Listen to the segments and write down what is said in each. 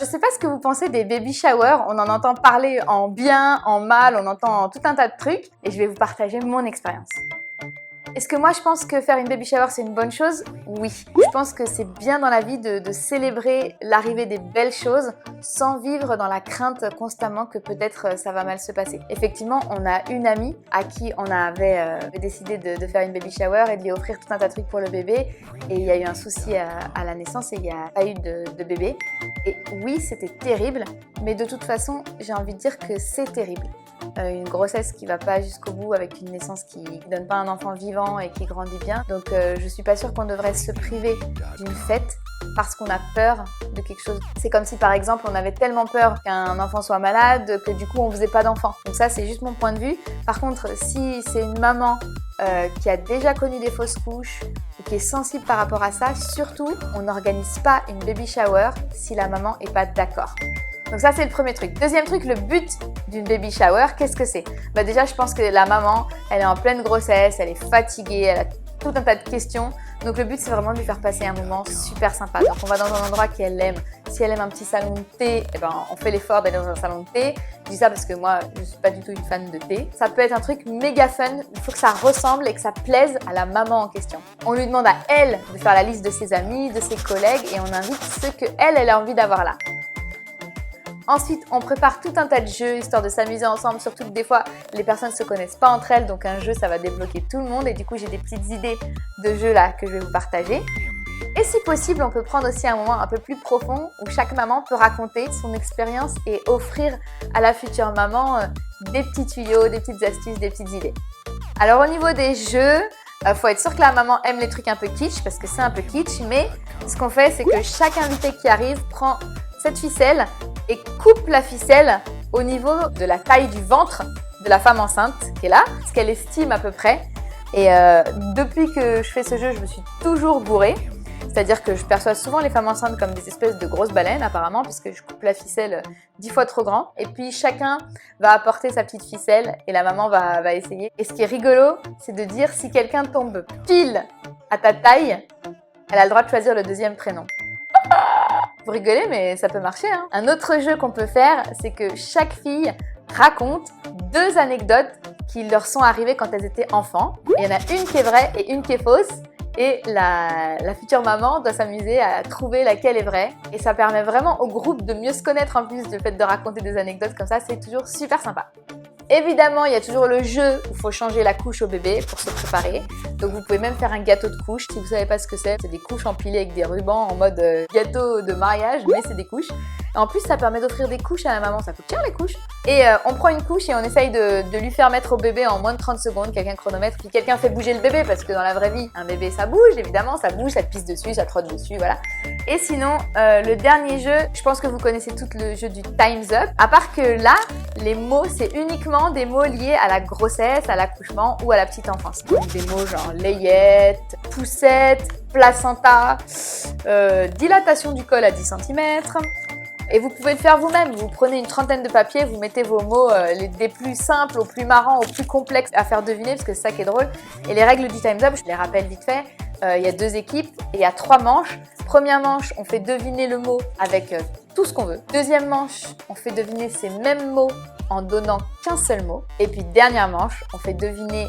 Je sais pas ce que vous pensez des baby showers, on en entend parler en bien, en mal, on entend tout un tas de trucs et je vais vous partager mon expérience. Est-ce que moi je pense que faire une baby shower c'est une bonne chose? Oui. Je pense que c'est bien dans la vie de célébrer l'arrivée des belles choses sans vivre dans la crainte constamment que peut-être ça va mal se passer. Effectivement, on a une amie à qui on avait décidé de faire une baby shower et de lui offrir tout un tas de trucs pour le bébé et il y a eu un souci à la naissance et il n'y a pas eu de bébé. Et oui, c'était terrible, mais de toute façon, j'ai envie de dire que c'est terrible. Une grossesse qui va pas jusqu'au bout avec une naissance qui donne pas un enfant vivant et qui grandit bien. Donc je suis pas sûre qu'on devrait se priver d'une fête parce qu'on a peur de quelque chose. C'est comme si par exemple on avait tellement peur qu'un enfant soit malade que du coup on faisait pas d'enfant. Donc ça c'est juste mon point de vue. Par contre si c'est une maman qui a déjà connu des fausses couches ou qui est sensible par rapport à ça, surtout on n'organise pas une baby shower si la maman est pas d'accord. Donc ça c'est le premier truc. Deuxième truc, le but d'une baby shower, qu'est-ce que c'est? Déjà je pense que la maman, elle est en pleine grossesse, elle est fatiguée, elle a tout un tas de questions. Donc le but c'est vraiment de lui faire passer un moment super sympa. Donc on va dans un endroit qu'elle aime. Si elle aime un petit salon de thé, eh ben, on fait l'effort d'aller dans un salon de thé. Je dis ça parce que moi je suis pas du tout une fan de thé. Ça peut être un truc méga fun, il faut que ça ressemble et que ça plaise à la maman en question. On lui demande à elle de faire la liste de ses amis, de ses collègues et on invite ceux qu'elle a envie d'avoir là. Ensuite, on prépare tout un tas de jeux histoire de s'amuser ensemble, surtout que des fois, les personnes ne se connaissent pas entre elles, donc un jeu, ça va débloquer tout le monde et du coup, j'ai des petites idées de jeux là que je vais vous partager. Et si possible, on peut prendre aussi un moment un peu plus profond où chaque maman peut raconter son expérience et offrir à la future maman des petits tuyaux, des petites astuces, des petites idées. Alors au niveau des jeux, faut être sûr que la maman aime les trucs un peu kitsch parce que c'est un peu kitsch, mais ce qu'on fait, c'est que chaque invité qui arrive prend cette ficelle et coupe la ficelle au niveau de la taille du ventre de la femme enceinte qui est là, ce qu'elle estime à peu près. Et depuis que je fais ce jeu, je me suis toujours bourrée. C'est-à-dire que je perçois souvent les femmes enceintes comme des espèces de grosses baleines apparemment, puisque je coupe la ficelle 10 fois trop grand. Et puis chacun va apporter sa petite ficelle et la maman va essayer. Et ce qui est rigolo, c'est de dire si quelqu'un tombe pile à ta taille, elle a le droit de choisir le deuxième prénom. Vous rigolez, mais ça peut marcher, hein. Un autre jeu qu'on peut faire, c'est que chaque fille raconte 2 anecdotes qui leur sont arrivées quand elles étaient enfants. Il y en a une qui est vraie et une qui est fausse. Et la future maman doit s'amuser à trouver laquelle est vraie. Et ça permet vraiment au groupe de mieux se connaître en plus, le fait de raconter des anecdotes comme ça, c'est toujours super sympa. Évidemment, il y a toujours le jeu où il faut changer la couche au bébé pour se préparer. Donc vous pouvez même faire un gâteau de couche. Si vous ne savez pas ce que c'est des couches empilées avec des rubans en mode gâteau de mariage, mais c'est des couches. Et en plus, ça permet d'offrir des couches à la maman. Ça coûte cher les couches. Et on prend une couche et on essaye de lui faire mettre au bébé en moins de 30 secondes. Quelqu'un chronomètre, puis quelqu'un fait bouger le bébé parce que dans la vraie vie, un bébé ça bouge évidemment, ça bouge, ça te pisse dessus, ça trotte dessus, voilà. Et sinon, le dernier jeu, je pense que vous connaissez tout le jeu du Time's Up. À part que là, les mots, c'est uniquement des mots liés à la grossesse, à l'accouchement ou à la petite enfance. Donc des mots genre layette, poussette, placenta, dilatation du col à 10 cm. Et vous pouvez le faire vous-même, vous prenez une trentaine de papiers, vous mettez vos mots des plus simples aux plus marrants, aux plus complexes à faire deviner parce que c'est ça qui est drôle. Et les règles du Time's Up, je les rappelle vite fait, il y a 2 équipes et il y a 3 manches. Première manche, on fait deviner le mot avec tout ce qu'on veut. Deuxième manche, on fait deviner ces mêmes mots en donnant qu'un seul mot. Et puis dernière manche, on fait deviner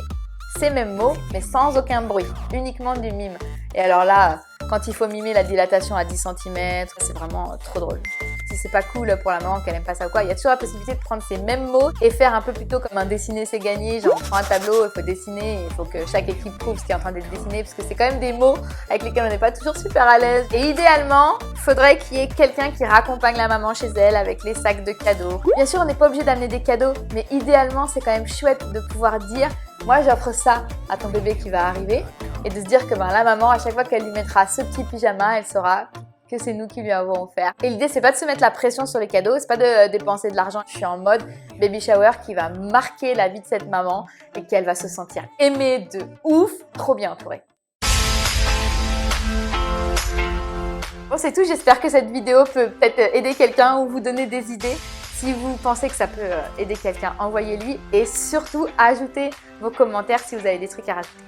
ces mêmes mots mais sans aucun bruit, uniquement du mime. Et alors là, quand il faut mimer la dilatation à 10 cm, c'est vraiment trop drôle. Si c'est pas cool pour la maman qu'elle aime pas ça ou quoi, il y a toujours la possibilité de prendre ces mêmes mots et faire un peu plutôt comme un dessiner c'est gagné, genre on prend un tableau, il faut dessiner, il faut que chaque équipe prouve ce qui est en train d'être dessiné parce que c'est quand même des mots avec lesquels on n'est pas toujours super à l'aise. Et idéalement, il faudrait qu'il y ait quelqu'un qui raccompagne la maman chez elle avec les sacs de cadeaux. Bien sûr, on n'est pas obligé d'amener des cadeaux, mais idéalement, c'est quand même chouette de pouvoir dire moi j'offre ça à ton bébé qui va arriver et de se dire que la maman, à chaque fois qu'elle lui mettra ce petit pyjama, elle saura que c'est nous qui lui avons offert. Et l'idée, c'est pas de se mettre la pression sur les cadeaux, c'est pas de dépenser de l'argent. Je suis en mode baby shower qui va marquer la vie de cette maman et qu'elle va se sentir aimée de ouf, trop bien entourée. Bon, c'est tout. J'espère que cette vidéo peut peut-être aider quelqu'un ou vous donner des idées. Si vous pensez que ça peut aider quelqu'un, envoyez-lui et surtout ajoutez vos commentaires si vous avez des trucs à rajouter.